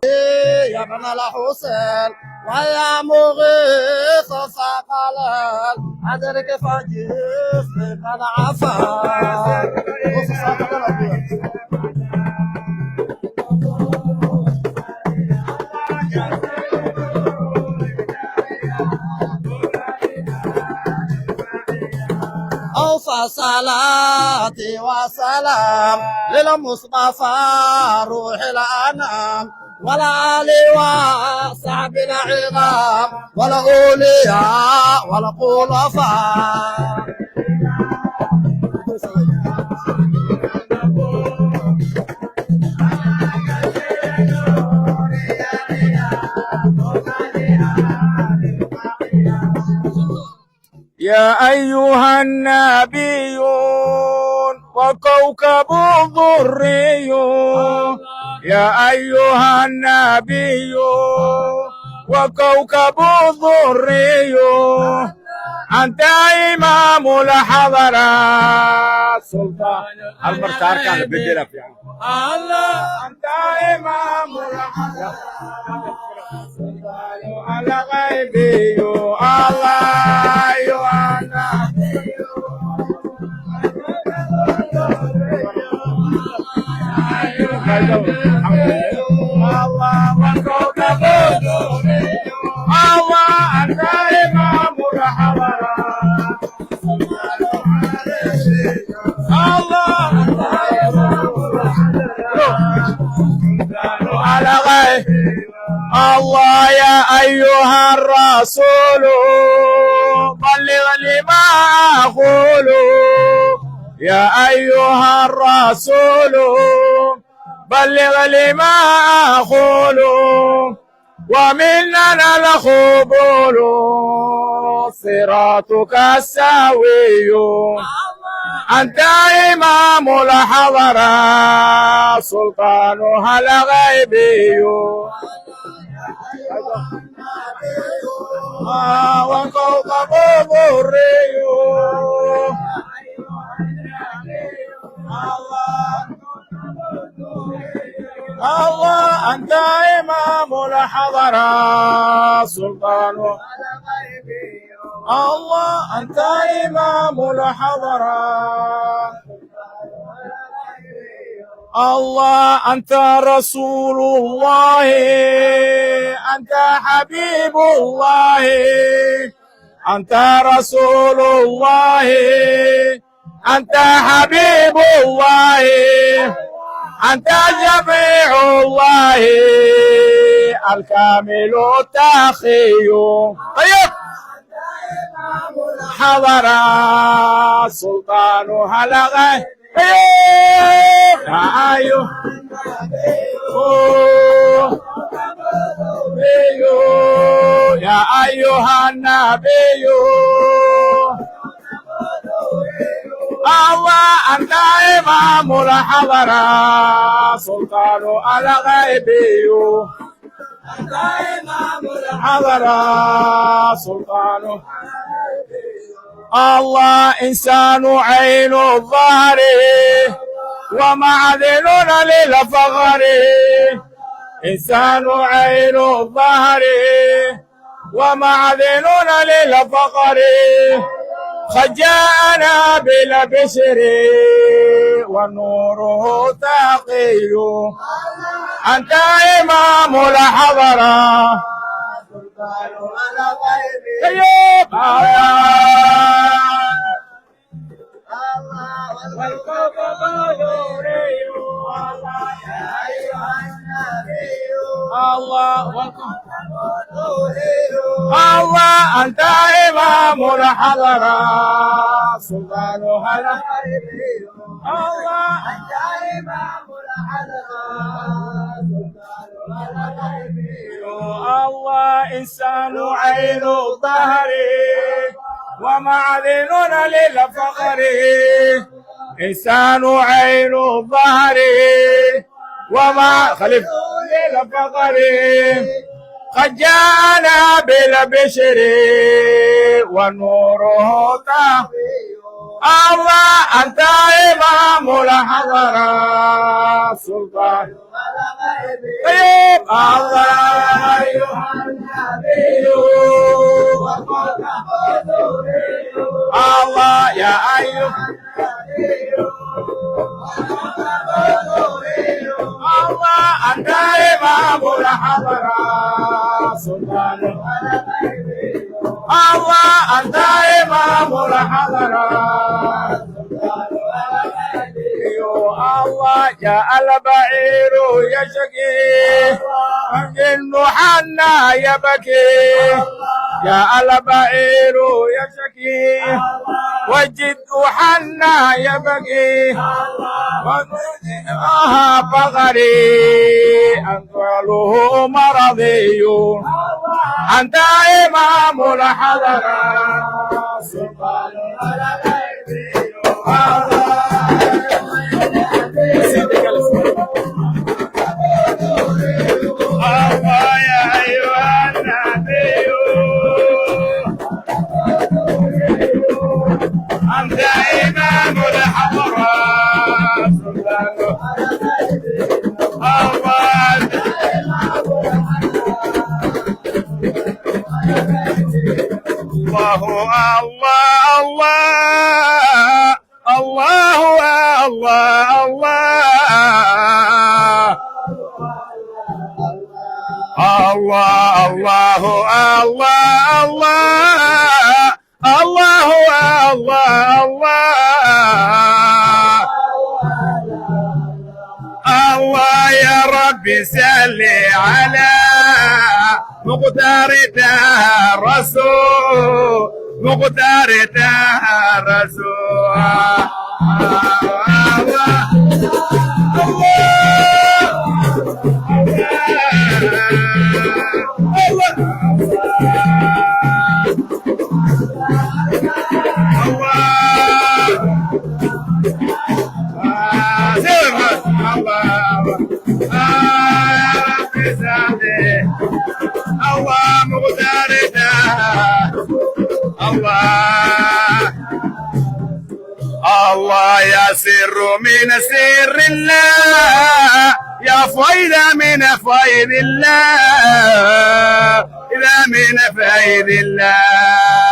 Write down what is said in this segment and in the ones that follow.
يا ابن الحسين ويا مغيث ثقلان أدرك فجسمك قد عفا. أوفى صلاتي وسلام للمصطفى روح الأنام ولا آل وصحب العظام ولا أولياء ولا خلفاء. يا أيها النبيون وكوكب الضري، يا أيها النبي وكوكب الضري، أنت إمام الحضرات سلطان المرتار كان بدلك يعني الله، أنت إمام الحضرات سلطان على غيبي الله أيها النبي الله وكوكب الله أنت إمام الحضرات الله على غير الله. يا أيها الرسول بلغ لما أقول، يا أيها الرسول بلغ لما أقول، ومننا القبول صراطك السوي، أنت إمام الحضرات سلطانها الغيبي وكوكب الضري الله أنت إمام الحضرات سلطان الله أنت إمام الحضرات الله أنت رسول الله أنت حبيب الله أنت رسول الله أنت حبيب الله أنت جميع الله الكامل التقي. طيب حضر سلطانها لغي يا أيها النبي الله أنت إمام الحضرات سلطان الغيبي، أنت إمام الحضرات سلطان الله إنسان عين الظهر ومعدن للفخر، إنسان عين الظهر ومعدن للفخر، خجانا بالبشر ونوره تقي، أنت إمام الحضرة طيب والكوكب يوري الله يا أيها النبي الله الله أنت إمام الحضرة سلطانها الغيبي، الله أنت إمام الحضرة سلطانها الغيبي، الله إنسان عين الظهر ومعدن للفخر، إنسان عين الظهر ومع خليفة للفخر، قد جاءنا بالبشر ونوره تهوي، الله أنت إمام الحضرة سلطان طيب الله أيها النبي الله يا أيها الله أنت إمام الحضرة سلطان الله أنت إمام الحضرة الله جاء البعير يشكي الجن حنا يبكي جاء البعير يشكي والجد حنا يبكي ومنها فقري أنقله مرضي أنت إمام الحضرة سلطان الله يا أيها النبي أنت إمام الحضرة الله يا ربي سل على مقدار الرسول مقدار الرسول الله مقدارنا الله يا سر من سر الله يا فيض من فيض الله إذا من فيض الله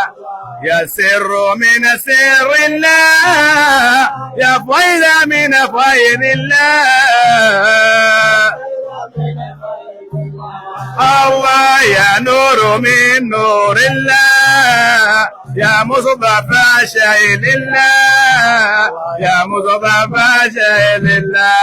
يا سر من سر الله يا فيض من فيض الله الله يا نور من نور الله يا مصطفى شايل الله يا مصطفى شايل الله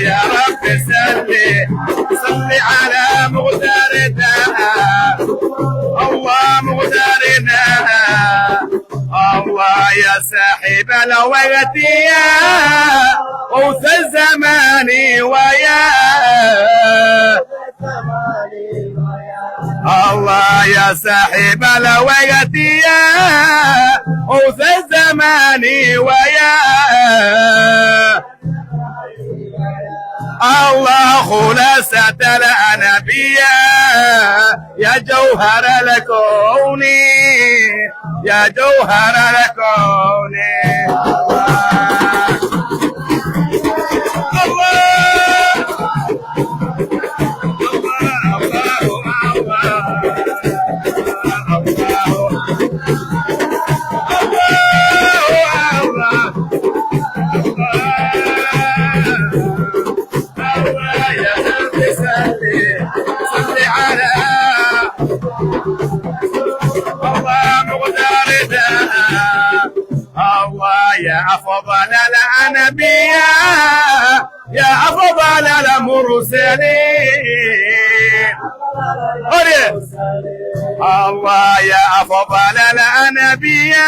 يا رب صل على مقدارنا الله مقدارنا الله يا صاحب الوقت يا غوث الزمان ويا الله يا صاحب الوقت يا غوث الزمان ويا الله خلاصة الأنبياء يا جوهر الكون يا جوهر الكون يا أفضل الأنبياء يا أفضل المرسلين الله يا أفضل الأنبياء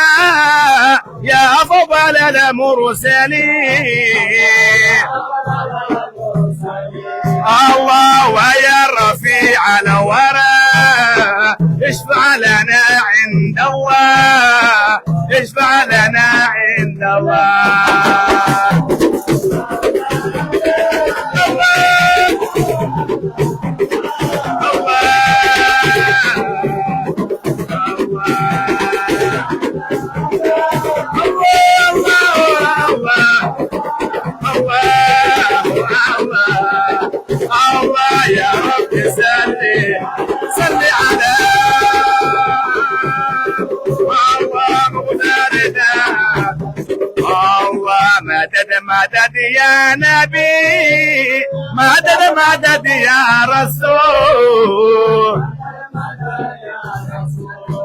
يا أفضل المرسلين الله ويا رفيع الورى اشفع لنا عند الله اشفع لنا عند الله مدد مدد يا نبي مدد مدد يا رسول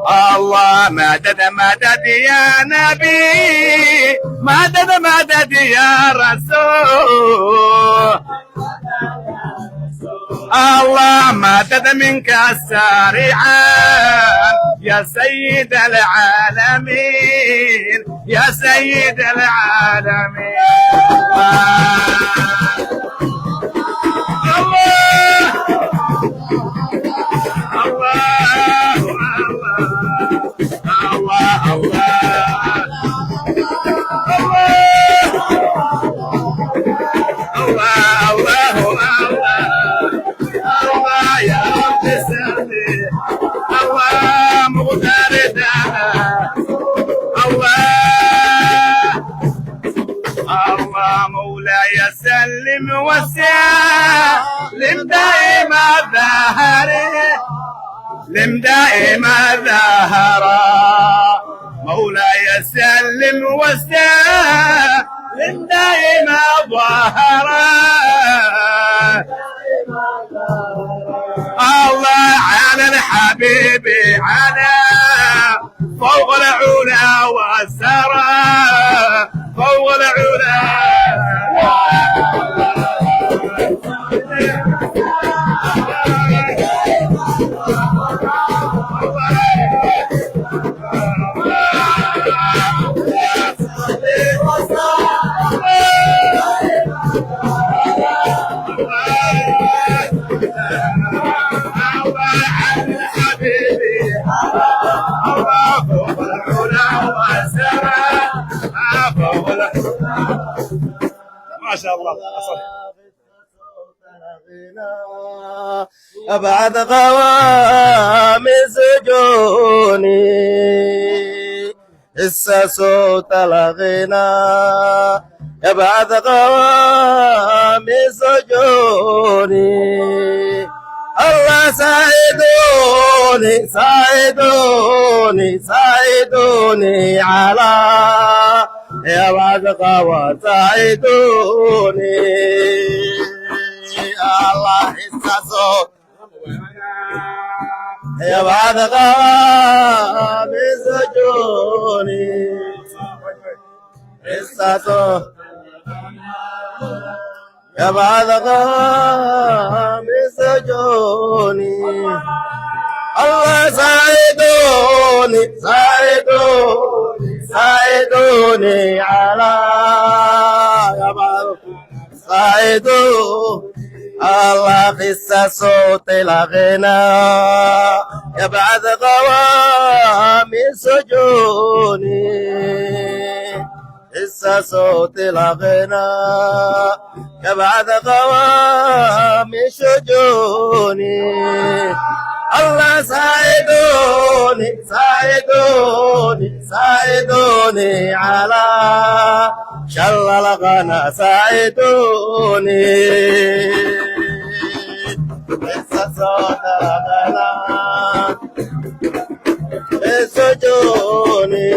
الله مدد مدد يا نبي مدد مدد يا رسول الله مدد منك السريعا يا سيد العالمين يا سيد العالمين الله الله الله الله الله يا رب سلمي الله مغتردنا الله مولاي سلم وسلم دائما ظهري لم دائما ظهرا مولاي سلم وسلم دائما ظهرا الله على الحبيب على فوق العلا والسرى فوق العلا ما شاء الله أبعد قوام سجوني هسه صوت الغنى يبعد قوام سجوني الله ساعدوني ساعدوني ساعدوني على يا بعد قوى ساعدوني الله حسسوا يا بعد قوى سجوني حسسوا يا بعد قام سجوني الله ساعدوني ساعدوني ساعدوني على يا بعد ساعدوني الله خس صوت الغنى يا بعد قوام سجوني هسه صوت الغنى يبعد قوام شجوني الله ساعدوني ساعدوني ساعدوني على شل الغنى ساعدوني هسه صوت الغنى سجوني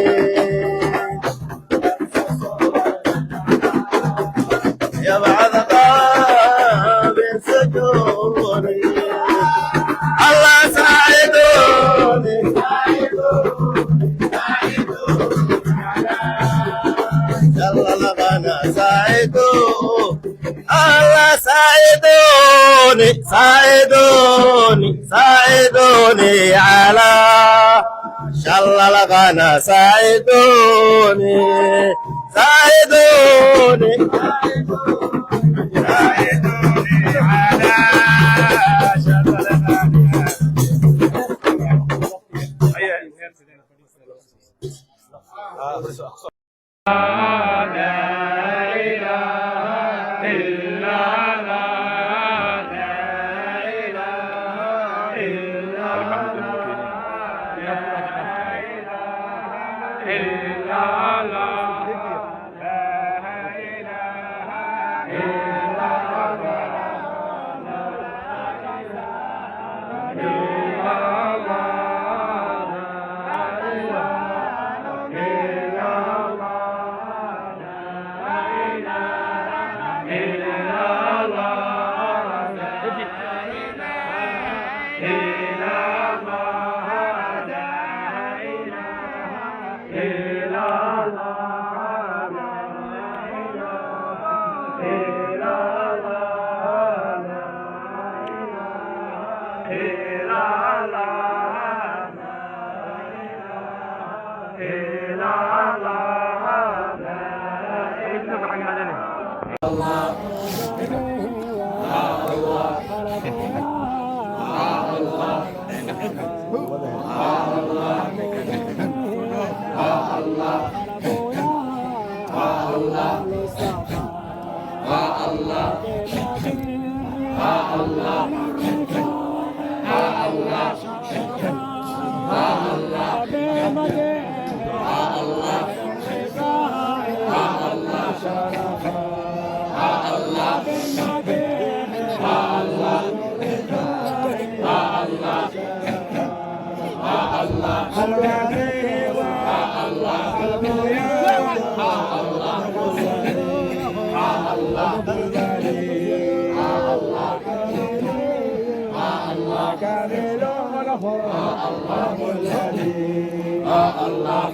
يا بعد قام سجوني الله ساعدوني يلا لغنا ساعدوني الله ساعدوني ساعدوني ساعدوني على شل لغنا ساعدوني ساعدوني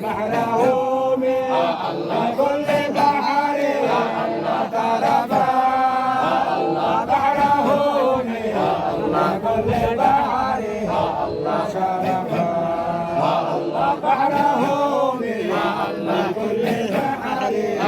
بحره من كل بحر طلبا بحره من كل بحر شرفا بحره من كل بحر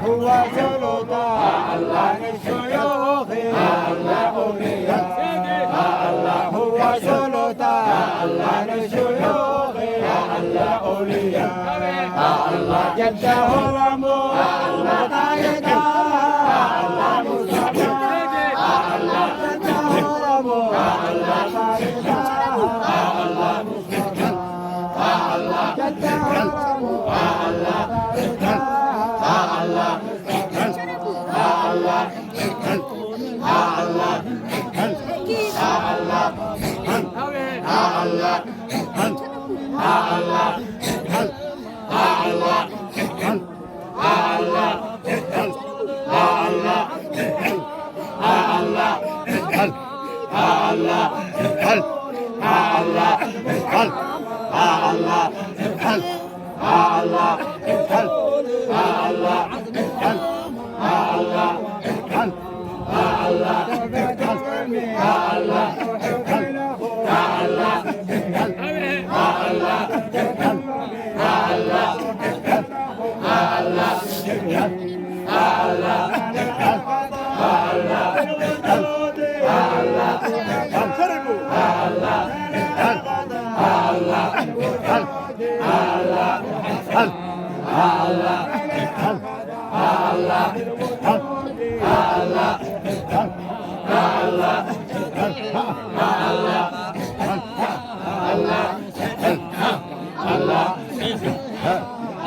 هو سلطان الشيوخ الأولياء هو سلطان الشيوخ الأولياء جده ومولد عيدا مصطفى جده ومولد عيدا مصطفى جده ومولد عيدا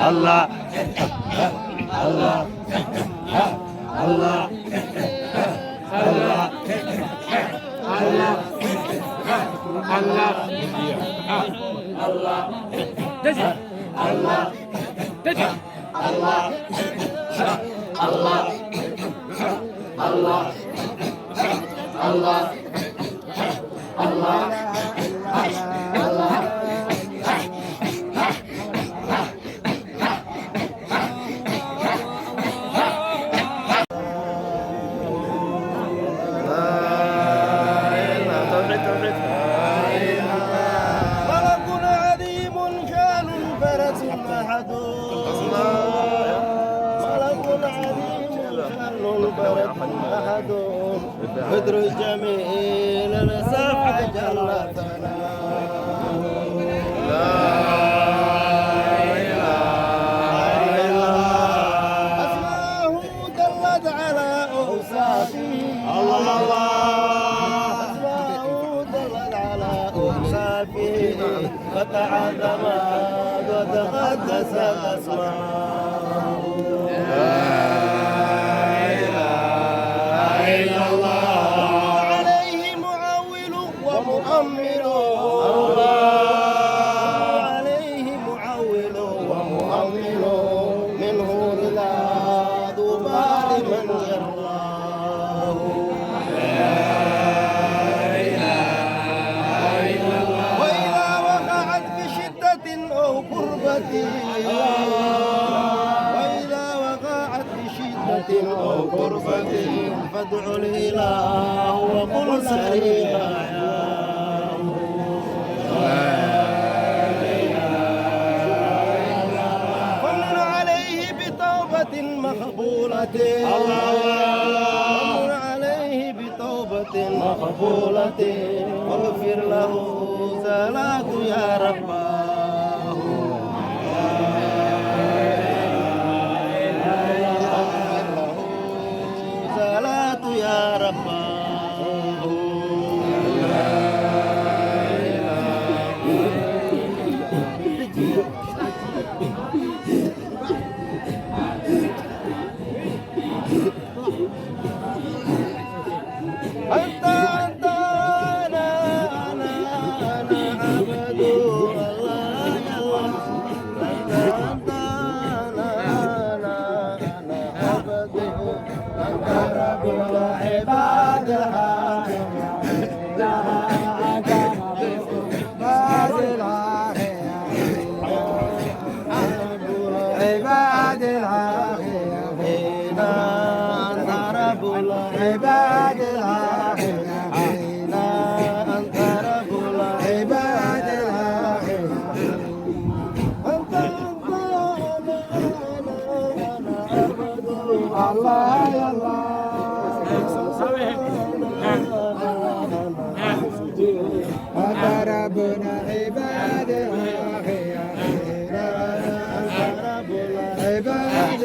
الله ملك عظيم شان فرس أحد ملك عظيم شان فرس أحد بدر الجميل السبع جل أسماه دلت على أوصافه أسماه دلت على أوصافه فتعظم وتقدس أسماءه عليه معول ومؤمل عليه معول ومؤمل منه إلى طوبى لمن يراه وإذا وقعت بشدة أو كربة وإذا وقعت بشدة أو كربة فادع الإله وقل سريعا فمن عليه بتوبة مقبولة فمن عليه بتوبة مقبولة واغفر له زلات يا رباه زلات يا رباه أنت أنا عبد الله أنت أنا عبد أنت رب العباد عباد العالمين أنت رب العباد العالمين أنت رب العباد العالمين أنت الله يا الله أنت ربنا عباد العالمين أنت رب العباد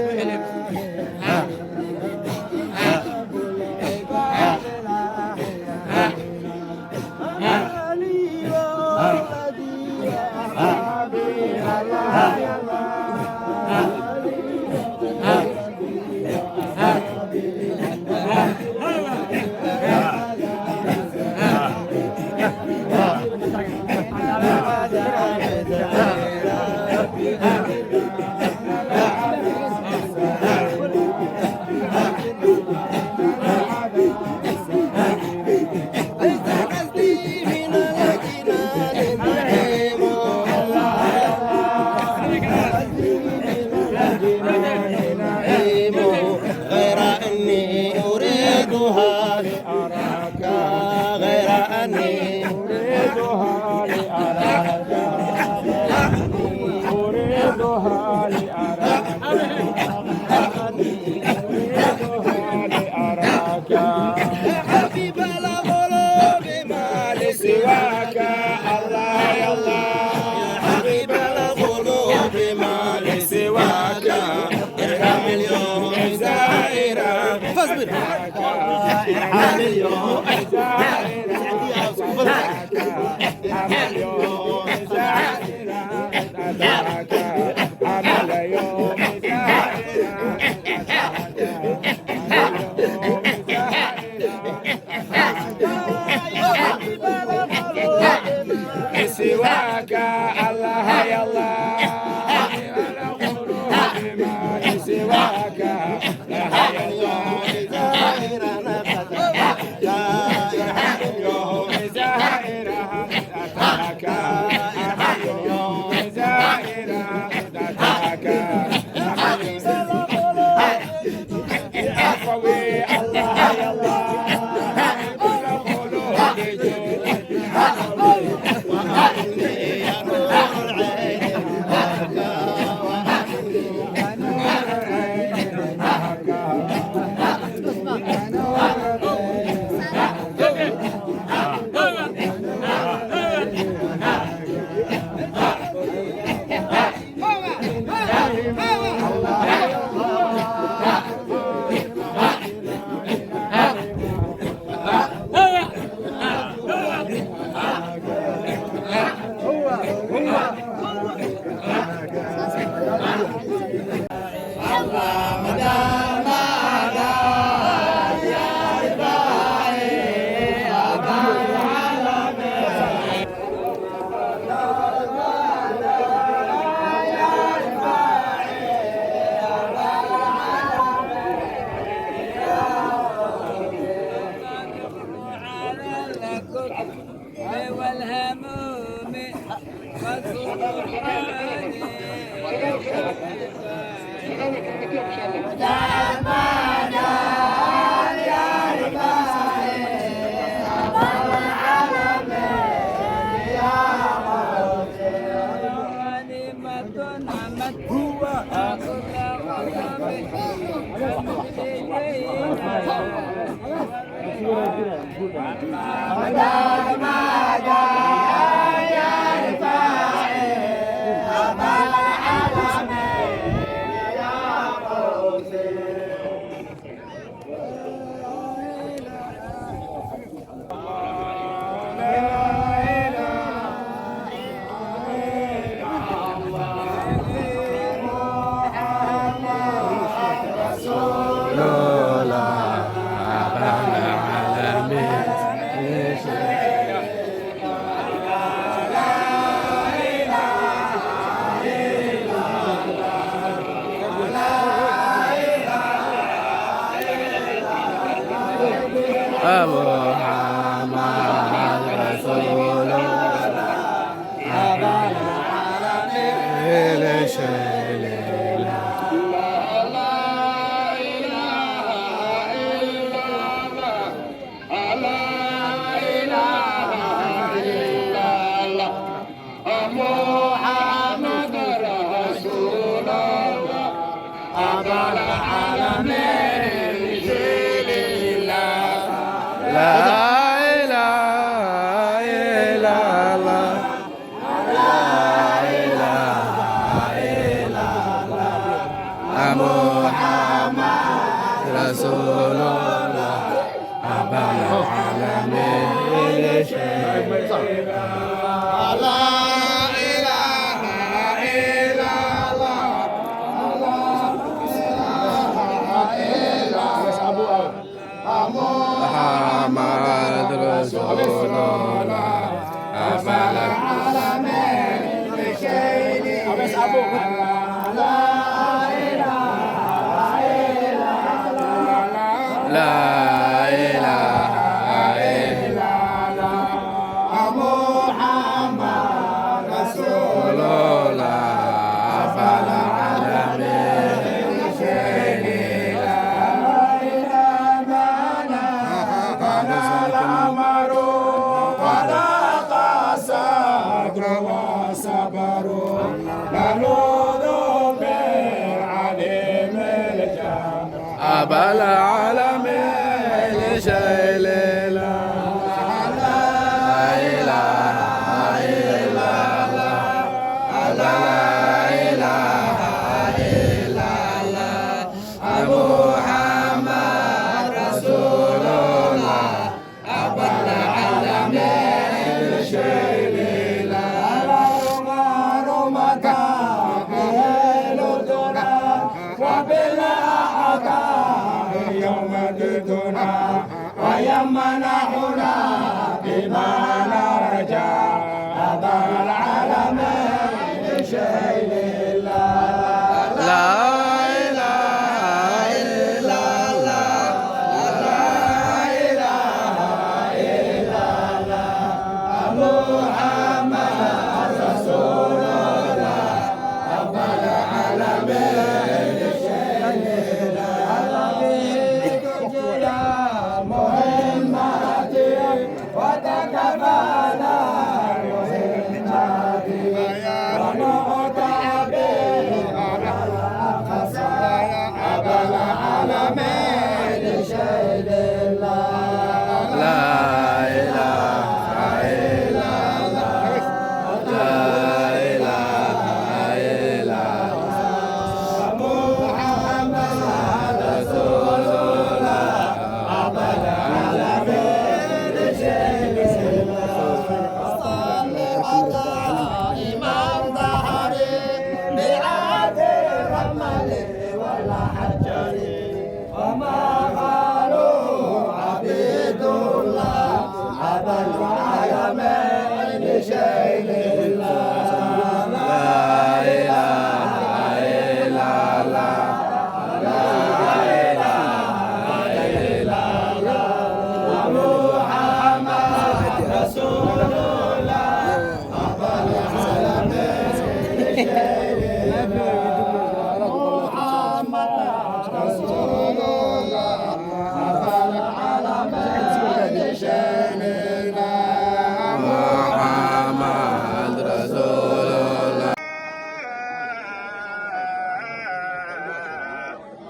غير أني أريدها لأراك غير أني أريدها لأراك أريدها لأراك يا حبيب القلوب ما لسواك الله يا الله يا حبيب القلوب ما لسواك ارحم اليوم زائرا فاصبر ارحم اليوم زائرا ارحم اليوم زائرا أنا اليوم زائرا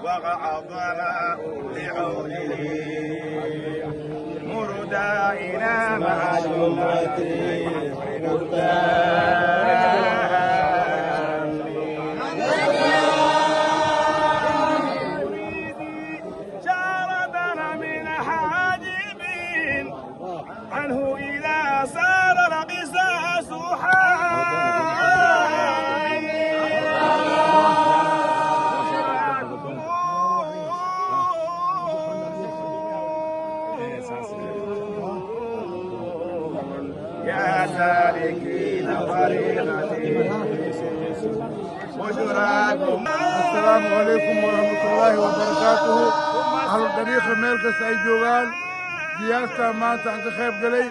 وعظنا لعونه مردائنا مع جمعة شاردنا من حاجب عنه إذا سار القساس يا سالكين طريقتي بشراكم. السلام عليكم ورحمة الله وبركاته. أهل الطريق ميلك سيجوغان زيارة ما تعنت خيب قلي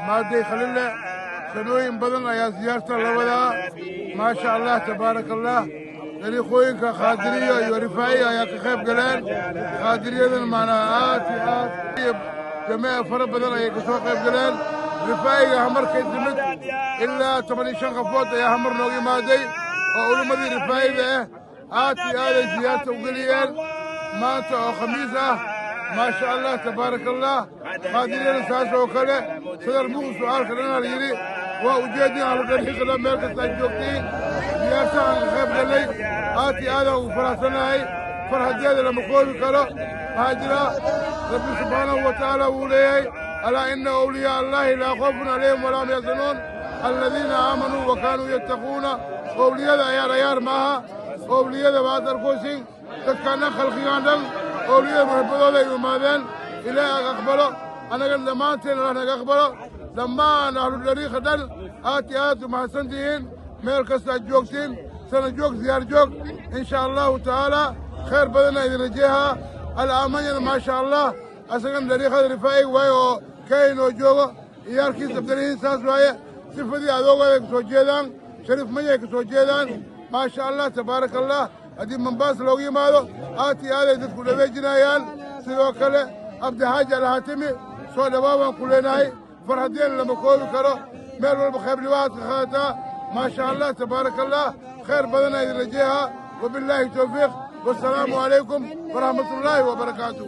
ما دي خليلة سنوين بدن يا زيارة اللولا ما شاء الله تبارك الله. طريقوين خادرية ورفاية يا خيب قلين خادرية معنا آت جميع فرق بدن يا كسو خيب قلين رفاية همر كيزمت إلا 8 شنغفوت يا همر نوغي ما دي وأولو مدي رفاية آتي زيارة وقليل ما أنت خميسة ما شاء الله تبارك الله قادرين أساسا وكله صدر مو سؤال خلنا ليري وأجدي على الطريق لما يلقى ساجوكتين زيارة عن خيب قلي آتي هذا وفراسنا هاي فرح زيادة لما قول كله هاجرة ربي سبحانه وتعالى وليه ألا إن أولياء الله لا خوف عليهم ولا هم يحزنون الذين آمنوا وكانوا يتقون أولياء يا ريار معها أولياء بعد الكوسين تكنا خلقيان دم أولياء محبوبة ليومادين إلى أقبله أنا قل لما تين أنا أقبله لما نحن الطريق دل آت مع سنتين ملك سجوكتين سنجوك زيار جوك إن شاء الله تعالى خير بدنا إذا نجيها الأمانة ما شاء الله أسكن طريق الرفاعي ويو كاين وجوه ياركي سبترين ساس ويا سفدي أذوقه كسوجيدان شريف مية كسوجيدان ما شاء الله تبارك الله أدي من باس لوجي ماله آتي هذا تدخل في جنايان سيوكله أبدا حاجة الهاتمي سو دبابا كلناي فرحتين لما كولوا كرو ميل والبخير لوات خاتا ما شاء الله تبارك الله خير بدنا إذا نجيها وبالله توفيق والسلام عليكم ورحمة الله وبركاته.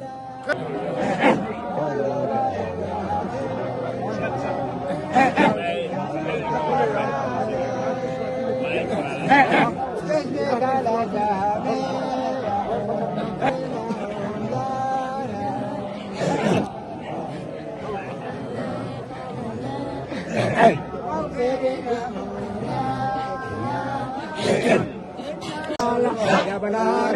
يا بنا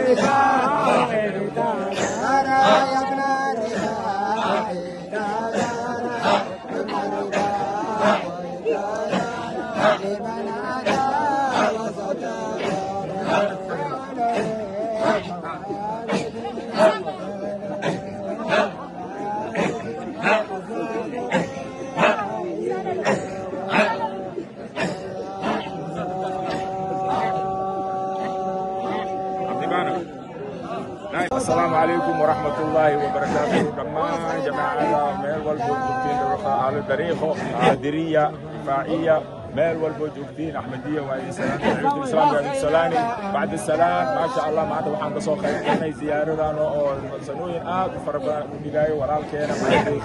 السلام عليكم ورحمة الله وبركاته. كمان جماعة ميل والبوجوكتين أهل الطريق قادرية رفاعية ميل والبوجوكتين أحمدية وعلي سلام عيد الإسلام وعيد السلام بعد السلام ما شاء الله ما عاد وحنا قصوا خير كنا زيارة لنا سنوين فرق بداية ورال كنا ما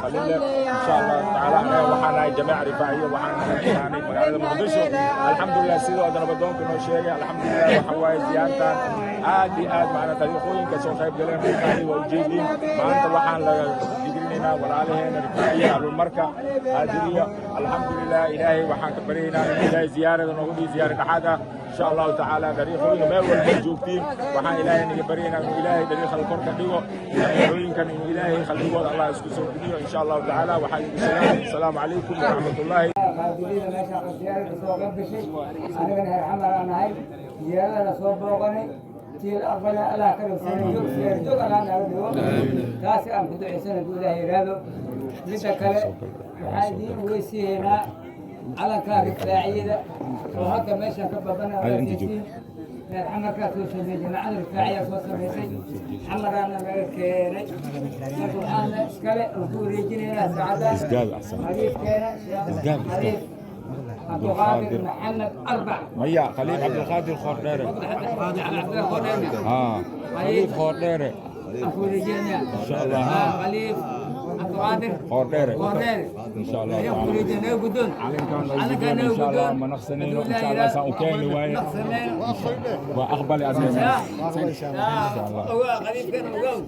خلينا إن شاء الله تعالى وحنا جماعة رفاعية وحنا يعني مقالة مقدسه الحمد لله سيدو أدنى بدون كنا شيء الحمد لله وحواي زيارة آدي معنا تاريخوين كسو خير جلنا رفاعي وجيدين ما أنت وحنا دقرنا ولا علينا رفاعية على المركة قادرية الحمد لله إلهي وحنا كبرينا إلهي زيارة ونقول زيارة حدا إن شاء الله تعالى تاريخوين ميل والموجودين وحنا إلهي نكبرينا إلهي تاريخ القرن ديو إلهي كان إلهي خليه الله يسكسر ديو إن شاء الله تعالى وحنا السلام عليكم ورحمة الله. قادرين ما شاء الله زيارة سوق بشيء أنا من هالعمل أنا هاي زيارة سوق بوغني تيل أربعة الله كريم سنجوك سيرجوك أنا نعرفه تاسع أم كنت عسنا دوله هذا مثل وحادين ويسينا على كارك فاعيدة وهكذا ماشي كبابنا رئيسين عمر كاتو سميجنا على الفاعية وسميسي عمر أنا ملكيني القرآن سكالي وكوري جنينا سعادة حديث كينا حديث عبد القادر محمد 4 ميا خليل عبد القادر خرديرة خليل خرديرة أخو رجالنا ان شاء الله خليل عبد القادر خرديرة خرديرة ان شاء الله يا أخو رجالنا يقدون على كان ان شاء الله ما نخسنين ان شاء الله سأكون نوايا واقبل ازمه ان شاء الله هو خليل كان وقول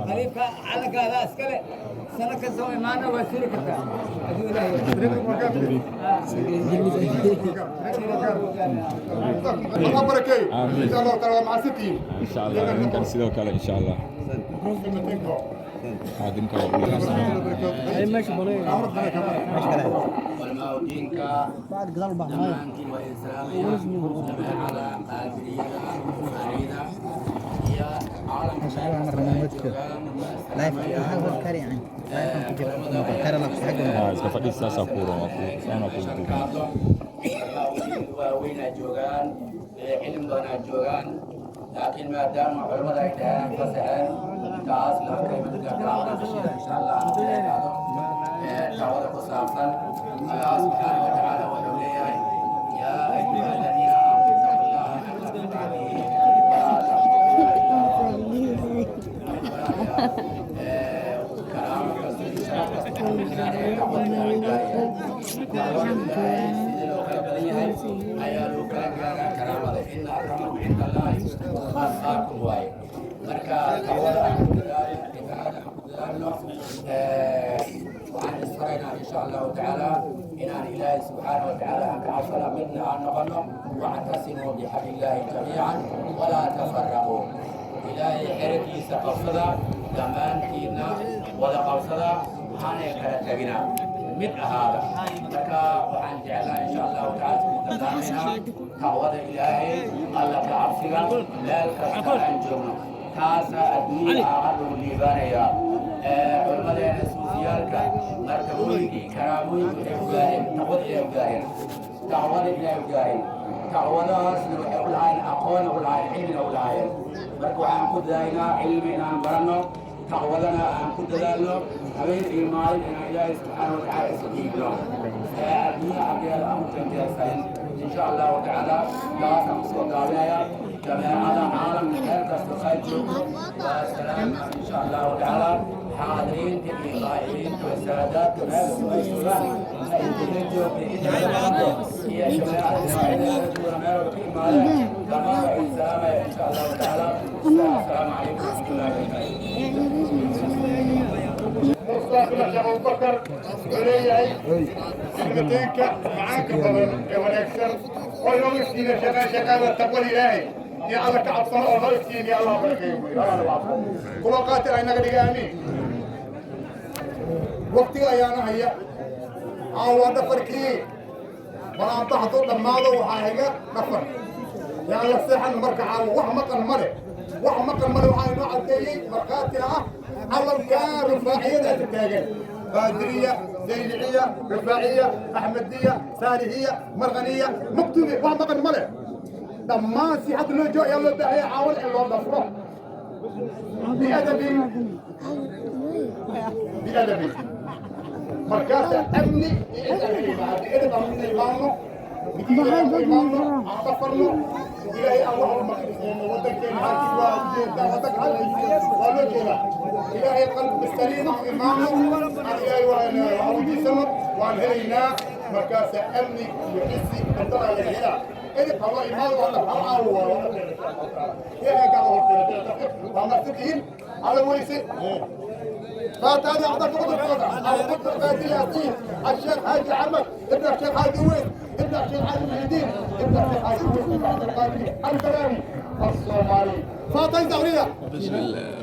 خليل على كذا اسكله سنه كسوي معنا وسيرك الله بركي ان شاء الله تعالى مع 60 ان شاء الله نكن سيدو كلا ان شاء الله هادين اي ماشي بولي والماء دينك بعد قلب أمانك وإسلامك على قادرية فريدة هي عالم لا يفهم كاري يعني لا يفهم كاري لا اه اسكو فدي ساسا كورو انا كنت وين جوغان علم بنا جوغان لكن ما دام علماء ايدان فسهل كاس لا كلمه ان شاء الله تعالى قصاصا الله سبحانه وتعالى وحوليه يا ايها الذين امنوا اتقوا الله حق تقاته وعن إسرائيلنا إن شاء الله تعالى إن إلهي سبحانه وتعالى أن عصر منا أن نغنى واعتصموا بحبل الله جميعا ولا تفرقوا إلهي حركي سقصدا زمان كينا ولا قصدا حاني كرتبنا مثل هذا لك وعن جعلنا إن شاء الله تعالى تدامنا تعوض إلهي الله تعصينا لا الكسر عن جرنا تاسا الدنيا أغلو ليبانيا علماء سوسيالك مركبوينكي كراموينكي إبقاهن تقوض إلى إبقاهن تعوض إلى إبقاهن تعوضها سنوح أولعين أقوان أولعين علم أولعين مركو عن قدائنا علمنا برنو تعوضنا عن قدائنا حبيب إيمان إن إلهي سبحانه وتعالى سبحانه الدنيا عبد الأمر كنتين إن شاء الله تعالى لا تنسوا قابلها جماعة عالم خير كستخيجوا والسلام إن شاء الله تعالى حاضرين تبقي قائلين والسادات كمال والسلام فإنتجوا بإذن الله هي جماعة السعيدة ورمال وكيمالة كما السلام إن شاء الله تعالى السلام عليكم ورحمة الله وبركاته مصطفى يا ابو بكر وليهي سنتينك معاك بدن يا ونكسر ويوم يسكين شغاله تقول الهي يا الله كعب صلاه الله يسكين يا الله بركيه كما قاتل انا قدامي وقتي ايانا هي عاود فركي وانا تحضر لما هذا وحاجه نفر يا الله سيحن مركع وحمق المرء وحمق المرء وحاجه نوع الدليل مرقاتها الله كان رفاعية تتاجر قادرية زينعية رفاعية أحمدية سالهية مرغنية مكتوبة وحمق المرء لما سي حد له جو يلا داعي عاول الله ضفره بأدبي بأدبي مركز أمني بأدب من إمامه إمامه عطفرنا إلهي الله المقدس ودك هاتي ودك هاتي إلهي قلب السليم إمامه إلهي وعودي سمر والهينا مركز أمني يحسي الدرجة الهنا إذا الله إمام والله فرعه إيه قالوا هم سكين على ويسي فاتاني أعطاك القدر أو قدر قادر ياسين الشيخ حاجي عمر ابن الشيخ حاجي وين ابن الشيخ حاجي مهدين ابن الشيخ حاجي وين ابن القادري الكلامي الصومالي فاتني زغرية بسم الله